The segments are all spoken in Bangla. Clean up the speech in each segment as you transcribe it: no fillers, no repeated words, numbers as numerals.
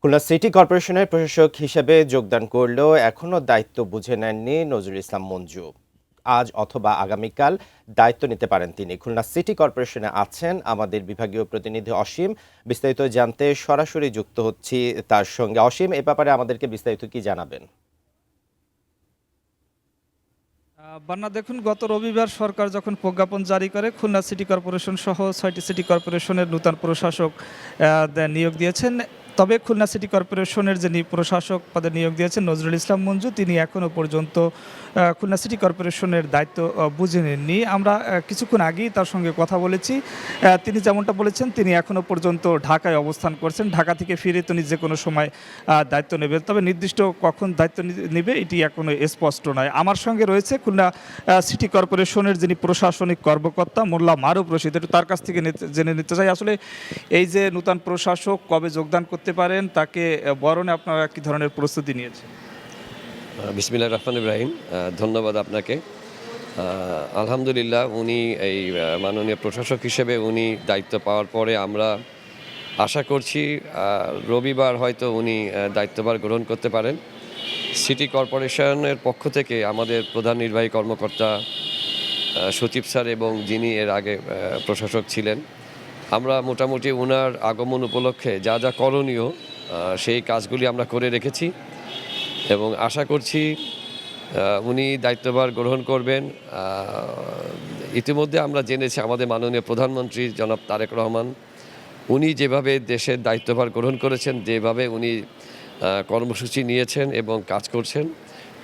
খুলনা সিটি কর্পোরেশনের প্রশাসক হিসেবে যোগদান করলেও এখনও দায়িত্ব বুঝে নেননি নজরুল ইসলাম মঞ্জু। আজ অথবা আগামীকাল দায়িত্ব নিতে পারেন তিনি। খুলনা সিটি কর্পোরেশনে আছেন আমাদের বিভাগীয় প্রতিনিধি অসীম। বিস্তারিত জানতে সরাসরি যুক্ত হচ্ছি তার সঙ্গে। অসীম, এ ব্যাপারে আমাদেরকে বিস্তারিত কি জানাবেন? বান্না, দেখুন, গত রবিবার সরকার যখন প্রজ্ঞাপন জারি করে খুলনা সিটি কর্পোরেশন সহ ৬টি সিটি কর্পোরেশনের নূতন প্রশাসক নিয়োগ দিয়েছেন। তবে খুলনা সিটি কর্পোরেশনের যে প্রশাসক পদে নিয়োগ দিয়েছেন নজরুল ইসলাম মঞ্জু, তিনি এখনও পর্যন্ত খুলনা সিটি কর্পোরেশনের দায়িত্ব বুঝে নেননি। আমরা কিছুক্ষণ আগেই তার সঙ্গে কথা বলেছি। তিনি যেমনটা বলেছেন, তিনি এখনও পর্যন্ত ঢাকায় অবস্থান করছেন। ঢাকা থেকে ফিরে তিনি যে কোনো সময় দায়িত্ব নেবেন, তবে নির্দিষ্ট কখন দায়িত্ব নেবে এটি এখনও স্পষ্ট নয়। আমার সঙ্গে রয়েছে খুলনা সিটি কর্পোরেশনের যিনি প্রশাসনিক কর্মকর্তা মোল্লা মারুফ রশিদ। একটু তার কাছ থেকে জেনে নিতে চাই, আসলে এই যে নূতন প্রশাসক কবে যোগদান করতে পারেন, তাকে বরণে আপনারা কী ধরনের প্রস্তুতি নিয়েছেন? বিসমিল্লাহির রহমানির রহিম। ধন্যবাদ আপনাকে। আলহামদুলিল্লাহ, উনি এই মাননীয় প্রশাসক হিসেবে উনি দায়িত্ব পাওয়ার পরে আমরা আশা করছি রবিবার হয়তো উনি দায়িত্বভার গ্রহণ করতে পারেন। সিটি কর্পোরেশনের পক্ষ থেকে আমাদের প্রধান নির্বাহী কর্মকর্তা সচিব স্যার এবং যিনি এর আগে প্রশাসক ছিলেন, আমরা মোটামুটি ওনার আগমন উপলক্ষে যা যা করণীয় সেই কাজগুলি আমরা করে রেখেছি এবং আশা করছি উনি দায়িত্বভার গ্রহণ করবেন। ইতিমধ্যে আমরা জেনেছি আমাদের মাননীয় প্রধানমন্ত্রী জনাব তারেক রহমান, উনি যেভাবে দেশের দায়িত্বভার গ্রহণ করেছেন, যেভাবে উনি কর্মসূচি নিয়েছেন এবং কাজ করছেন,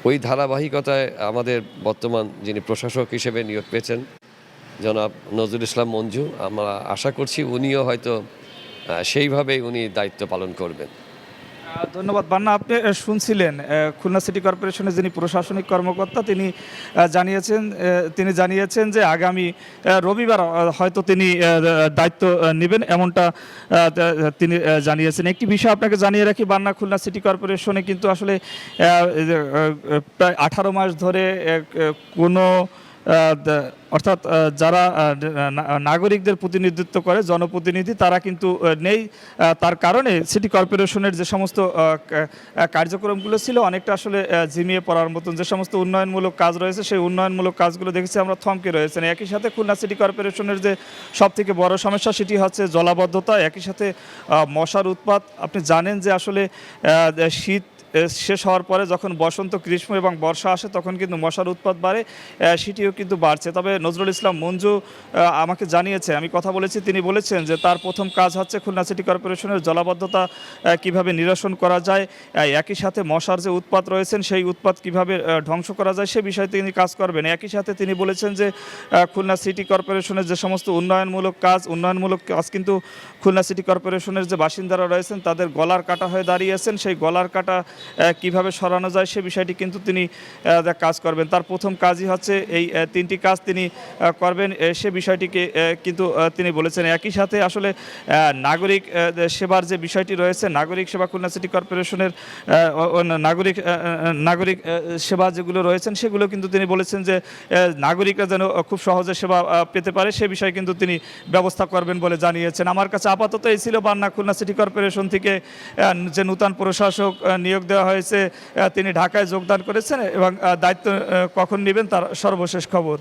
ওই ধারাবাহিকতায় আমাদের বর্তমান যিনি প্রশাসক হিসেবে নিয়োগ পেয়েছেন জনাব নজরুল ইসলাম মঞ্জু, আমরা আশা করছি উনিও হয়তো সেইভাবেই উনি দায়িত্ব পালন করবেন। ধন্যবাদ। বান্না, আপনি শুনছিলেন খুলনা সিটি কর্পোরেশনের যিনি প্রশাসনিক কর্মকর্তা, তিনি জানিয়েছেন যে আগামী রবিবার হয়তো তিনি দায়িত্ব নেবেন, এমনটা তিনি জানিয়েছেন। একটি বিষয় আপনাকে জানিয়ে রাখি বান্না, খুলনা সিটি কর্পোরেশনে কিন্তু আসলে প্রায় 18 মাস ধরে কোনো অর্থাৎ যারা নাগরিকদের প্রতিনিধিত্ব করে, জনপ্রতিনিধি, তারা কিন্তু নেই। তার কারণে সিটি কর্পোরেশনের যে সমস্ত কার্যক্রমগুলো ছিল অনেকটা আসলে ঝিমিয়ে পড়ার মতন। যে সমস্ত উন্নয়নমূলক কাজ রয়েছে সেই উন্নয়নমূলক কাজগুলো দেখেছি আমরা থমকে রয়েছেন। একই সাথে খুলনা সিটি কর্পোরেশনের যে সবথেকে বড় সমস্যা সেটি হচ্ছে জলাবদ্ধতা, একই সাথে মশার উৎপাত। আপনি জানেন যে আসলে শীত শেষ হওয়ার পরে যখন বসন্ত, গ্রীষ্ম এবং বর্ষা আসে তখন কিন্তু মশার উৎপাত বাড়ে, সেটিও কিন্তু বাড়ছে। তবে নজরুল ইসলাম মঞ্জু আমাকে জানিয়েছে, আমি কথা বলেছি, তিনি বলেছেন যে তার প্রথম কাজ হচ্ছে খুলনা সিটি কর্পোরেশনের জলাবদ্ধতা কিভাবে নিরসন করা যায়, একই সাথে মশার যে উৎপাত রয়েছেন সেই উৎপাত কিভাবে ধ্বংস করা যায় সে বিষয়ে তিনি কাজ করবেন। একই সাথে তিনি বলেছেন যে খুলনা সিটি কর্পোরেশনের যে সমস্ত উন্নয়নমূলক কাজ কিন্তু খুলনা সিটি কর্পোরেশনের যে বাসিন্দারা রয়েছেন তাদের গলার কাটা হয়ে দাঁড়িয়েছেন, সেই গলার কাটা কিভাবে সরানো যায় সে বিষয়টি কিন্তু তিনি কাজ করবেন। তার প্রথম কাজই হচ্ছে এই 3টি কাজ তিনি করবেন, সে বিষয়টিকে কিন্তু তিনি বলেছেন। একই সাথে আসলে নাগরিক সেবার যে বিষয়টি রয়েছে, নাগরিক সেবা, খুলনা সিটি কর্পোরেশনের নাগরিক সেবা যেগুলো রয়েছেন সেগুলো কিন্তু তিনি বলেছেন যে নাগরিকরা যেন খুব সহজে সেবা পেতে পারে সে বিষয়ে কিন্তু তিনি ব্যবস্থা করবেন বলে জানিয়েছেন। আমার কাছে আপাতত এই ছিল বান্না, খুলনা সিটি কর্পোরেশন থেকে যে নূতন প্রশাসক নিয়োগ দেওয়া হয়েছে তিনি ঢাকায় যোগদান করেছেন এবং দায়িত্ব কখন নেবেন তার সর্বশেষ খবর।